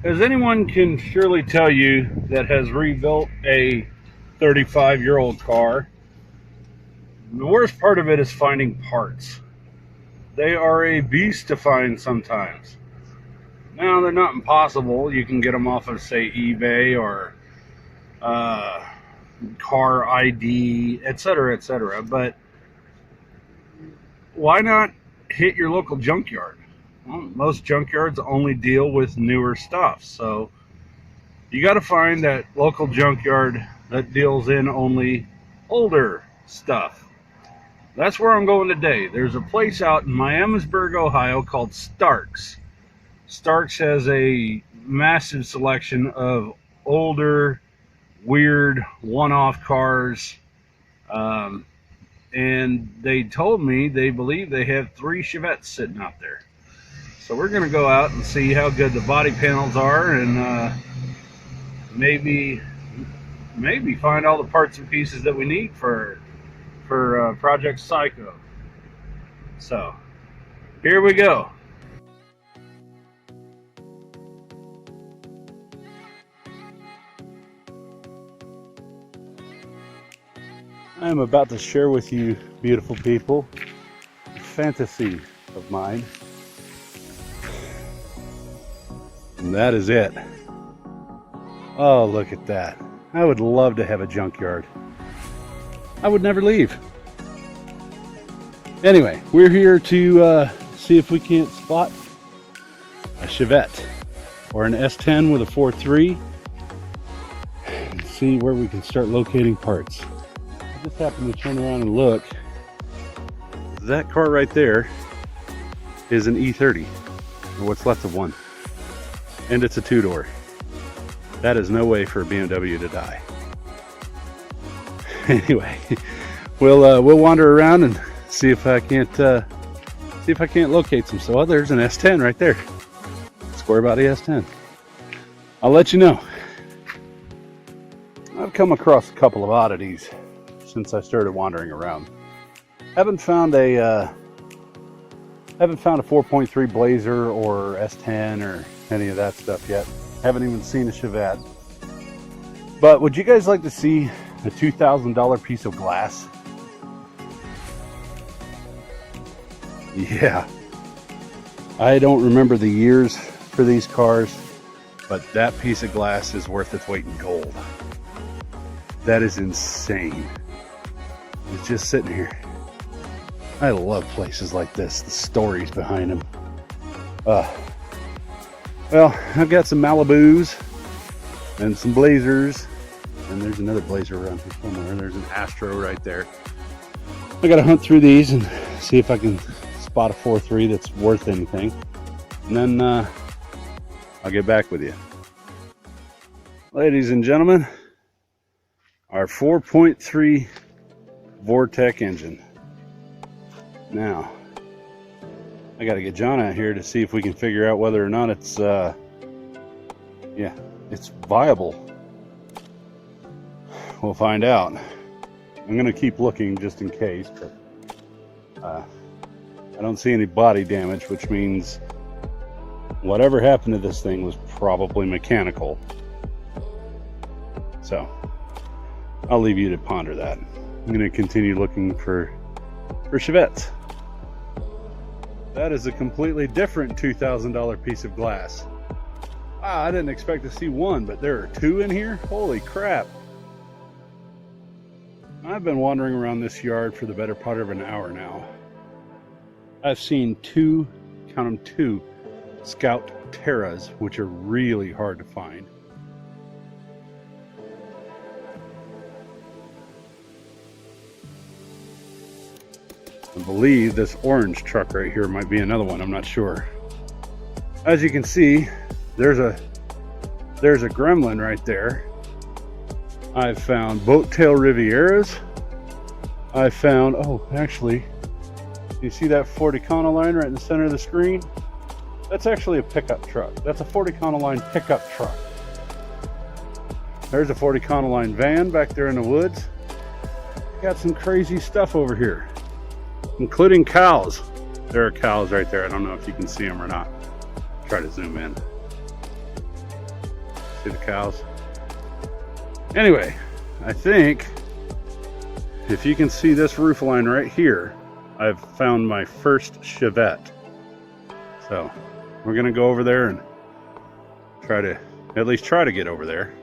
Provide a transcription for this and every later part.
As anyone can surely tell you that has rebuilt a 35-year-old car, the worst part of it is finding parts. They are a beast to find sometimes. Now, they're not impossible. You can get them off of, say, eBay or Car ID, etc., etc. But why not hit your local junkyard? Well, most junkyards only deal with newer stuff, so you got to find that local junkyard that deals in only older stuff. That's where I'm going today. There's a place out in Miamisburg, Ohio called Starks. Starks has a massive selection of older, weird, one-off cars. And they told me they believe they have 3 Chevettes sitting out there. So we're going to go out and see how good the body panels are, and maybe find all the parts and pieces that we need for Project Psycho. So here we go. I am about to share with you, beautiful people, a fantasy of mine. And that is it. Oh, look at that. I would love to have a junkyard. I would never leave. Anyway, we're here to see if we can't spot a Chevette or an S10 with a 4.3 and see where we can start locating parts. I just happened to turn around and look. That car right there is an E30, or what's left of one. And it's a 2-door. That is no way for a BMW to die. Anyway, we'll wander around and see if I can't locate some. So there's an S10 right there. Square body S10. I'll let you know. I've come across a couple of oddities since I started wandering around. Haven't found a 4.3 Blazer or S10 or any of that stuff yet. Haven't even seen a Chevette. But would you guys like to see a $2,000 piece of glass? Yeah. I don't remember the years for these cars, but that piece of glass is worth its weight in gold. That is insane. It's just sitting here. I love places like this, the stories behind them. Well, I've got some Malibus and some Blazers, and there's another Blazer around here somewhere. There's an Astro right there. I gotta hunt through these and see if I can spot a 4.3 that's worth anything, and then I'll get back with you. Ladies and gentlemen, our 4.3 Vortec engine. Now, I got to get John out here to see if we can figure out whether or not it's it's viable. We'll find out. I'm going to keep looking just in case, but I don't see any body damage, which means whatever happened to this thing was probably mechanical. So I'll leave you to ponder that. I'm going to continue looking for Chevettes. That is a completely different $2,000 piece of glass. I didn't expect to see one, but there are 2 in here? Holy crap. I've been wandering around this yard for the better part of an hour now. I've seen 2, count them 2, Scout Terras, which are really hard to find. I believe this orange truck right here might be another one. I'm not sure. As you can see, there's a Gremlin right there. I've found Boat Tail Rivieras. I found, oh, actually, you see that Ford Econoline right in the center of the screen? That's actually a pickup truck. That's a Ford Econoline pickup truck. There's a Ford Econoline van back there in the woods. Got some crazy stuff over here, including cows. There are cows right there. I don't know if you can see them or not. Try to zoom in. See the cows. Anyway, I think if you can see this roof line right here, I've found my first Chevette. So we're gonna go over there and at least try to get over there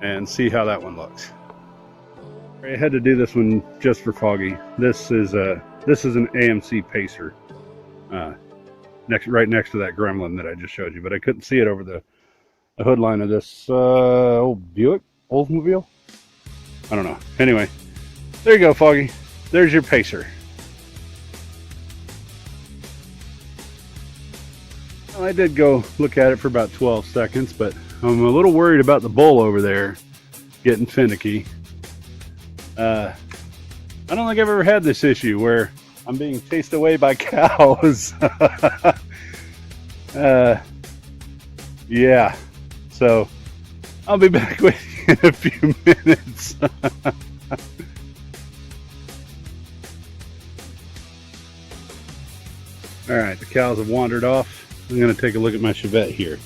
and see how that one looks. I had to do this one just for Foggy. This is an AMC Pacer, right next to that Gremlin that I just showed you, but I couldn't see it over the hood line of this old Buick Oldsmobile. I don't know. Anyway, there you go, Foggy. There's your Pacer. Well, I did go look at it for about 12 seconds, but I'm a little worried about the bull over there getting finicky. I don't think I've ever had this issue where I'm being chased away by cows. Yeah, so I'll be back with you in a few minutes. All right, the cows have wandered off. I'm going to take a look at my Chevette here.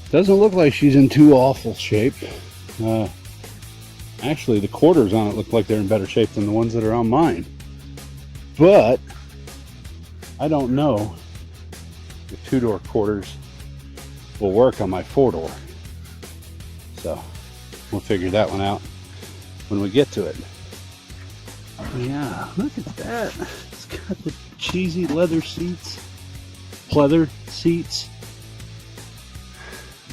Doesn't look like she's in too awful shape. Actually, the quarters on it look like they're in better shape than the ones that are on mine. But I don't know if two-door quarters will work on my four-door. So we'll figure that one out when we get to it. Yeah, look at that. It's got the cheesy leather seats. Pleather seats.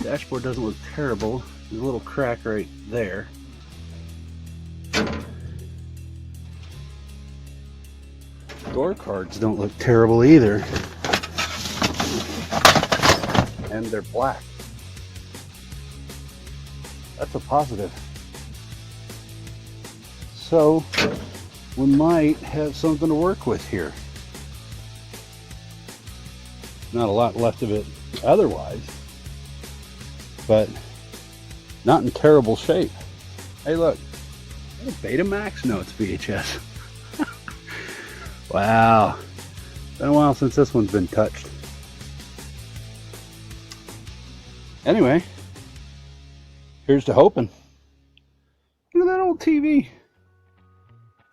Dashboard doesn't look terrible. There's a little crack right there. Door cards don't look terrible either. And they're black. That's a positive. So we might have something to work with here. Not a lot left of it otherwise, but not in terrible shape. Hey, look, is that a Betamax? No, it's VHS. Wow, been a while since this one's been touched. Anyway, here's to hoping. Look at that old TV.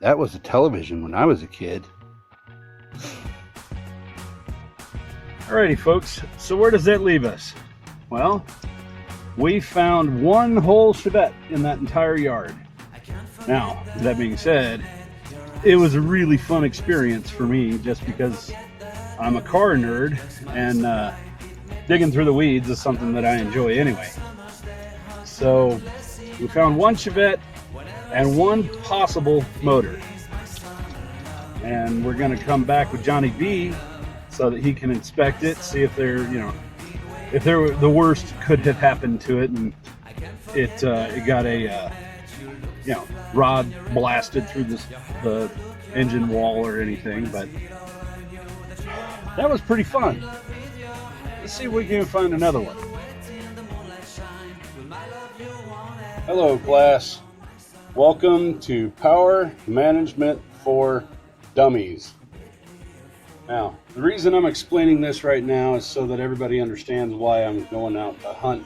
That was a television when I was a kid. Alrighty, folks, so where does that leave us? Well, we found one whole Chevette in that entire yard. Now, that being said, it was a really fun experience for me just because I'm a car nerd and digging through the weeds is something that I enjoy anyway. So we found one Chevette and one possible motor. And we're going to come back with Johnny B so that he can inspect it, see if if the worst could have happened to it and it got a rod blasted through the engine wall or anything. But that was pretty fun. Let's see if we can find another one. Hello, class. Welcome to Power Management for Dummies. Now, the reason I'm explaining this right now is so that everybody understands why I'm going out to hunt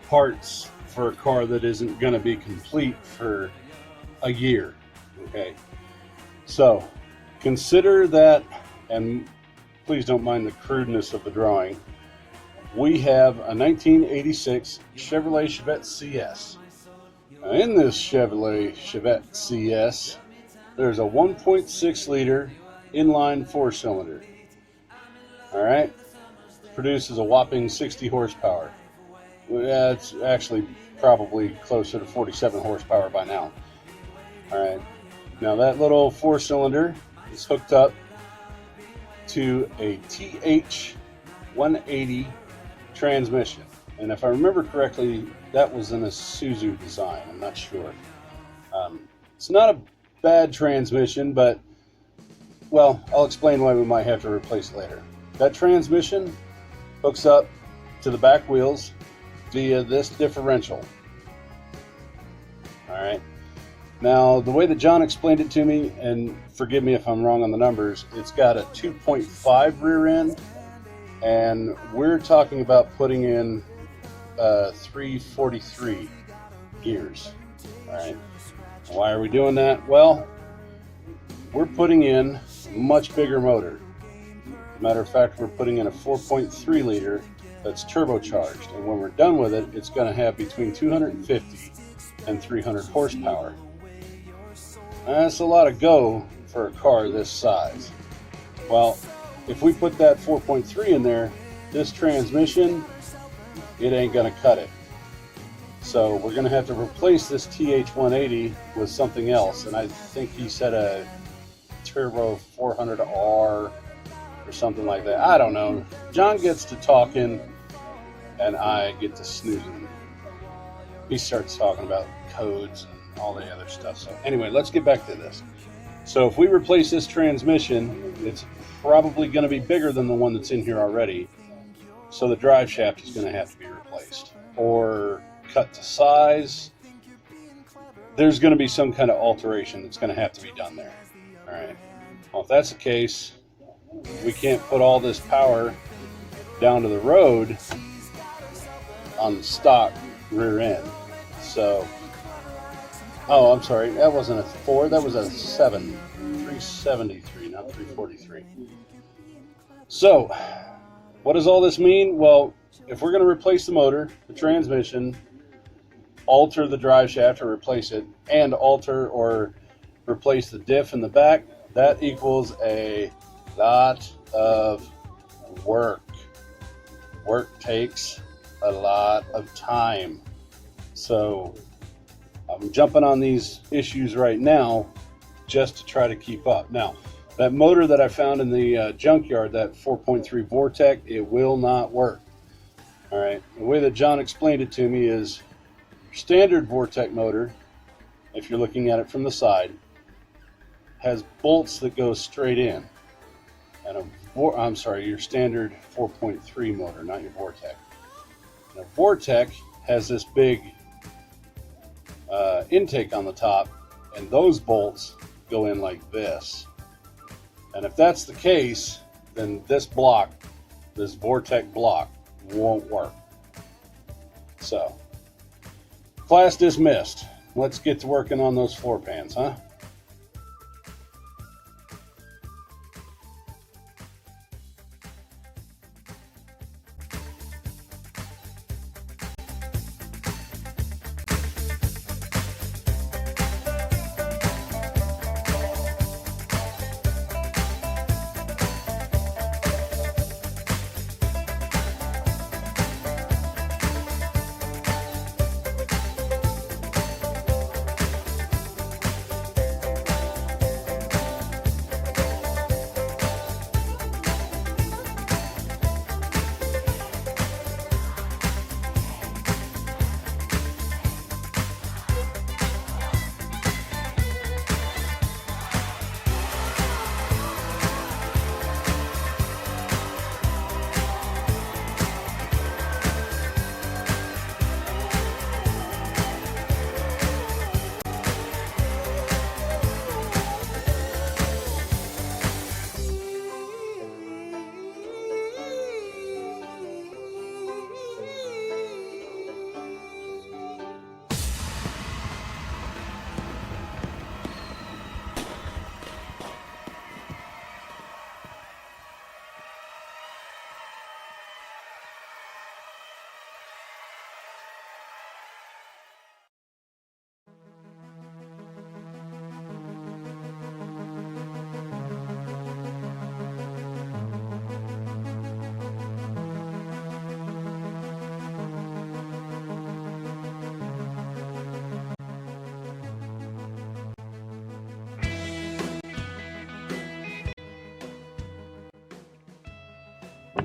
parts for a car that isn't going to be complete for a year. Okay, so consider that, and please don't mind the crudeness of the drawing. We have a 1986 Chevrolet Chevette CS. Now, in this Chevette CS, there's a 1.6 liter inline 4-cylinder. Alright, produces a whopping 60 horsepower. It's actually probably closer to 47 horsepower by now. Alright, now that little 4-cylinder is hooked up to a TH180 transmission. And if I remember correctly, that was an Isuzu design. I'm not sure. It's not a bad transmission, but, well, I'll explain why we might have to replace it later. That transmission hooks up to the back wheels via this differential. Alright. Now, the way that John explained it to me, and forgive me if I'm wrong on the numbers, it's got a 2.5 rear end, and we're talking about putting in 343 gears. All right. Why are we doing that? Well, we're putting in a much bigger motor. Matter of fact, we're putting in a 4.3 liter that's turbocharged, and when we're done with it, it's going to have between 250 and 300 horsepower. That's a lot of go for a car this size. Well, if we put that 4.3 in there, this transmission, it ain't going to cut it. So we're going to have to replace this TH180 with something else, and I think he said a Turbo 400R or something like that. I don't know. John gets to talking and I get to snoozing. He starts talking about codes and all the other stuff. So anyway, let's get back to this. So if we replace this transmission, it's probably going to be bigger than the one that's in here already. So the drive shaft is going to have to be replaced or cut to size. There's going to be some kind of alteration that's going to have to be done there. All right. Well, if that's the case, we can't put all this power down to the road on the stock rear end. So, oh, I'm sorry, that wasn't a 4, that was a 7, 373, not 343. So, what does all this mean? Well, if we're going to replace the motor, the transmission, alter the drive shaft or replace it, and alter or replace the diff in the back, that equals a lot of work. Work takes a lot of time. So I'm jumping on these issues right now just to try to keep up. Now, that motor that I found in the junkyard, that 4.3 Vortec, it will not work. All right. The way that John explained it to me is standard Vortec motor, if you're looking at it from the side, has bolts that go straight in. And your standard 4.3 motor, not your Vortec. And a Vortec has this big intake on the top, and those bolts go in like this. And if that's the case, then this block, this Vortec block, won't work. So, class dismissed. Let's get to working on those floor pans, huh?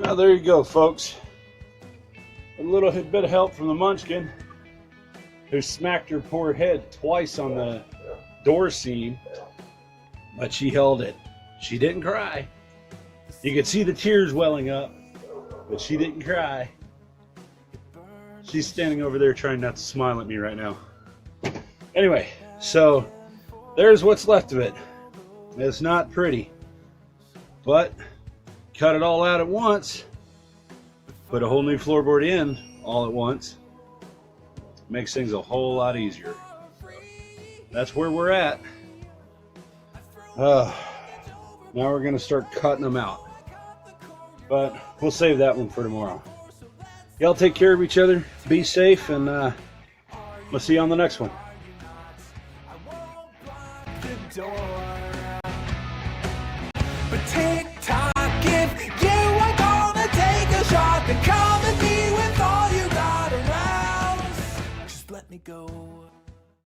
Now there you go, folks. A little bit of help from the Munchkin, who smacked her poor head twice on the door seam, but she held it. She didn't cry. You could see the tears welling up, but she didn't cry. She's standing over there trying not to smile at me right now. Anyway, so there's what's left of it. It's not pretty, but cut it all out at once, put a whole new floorboard in all at once, Makes things a whole lot easier. That's where we're at. Now we're going to start cutting them out. But we'll save that one for tomorrow. Y'all take care of each other. Be safe, and we'll see you on the next one. But TikTok, if you are gonna take a shot, then come at me with all you got around. Just let me go.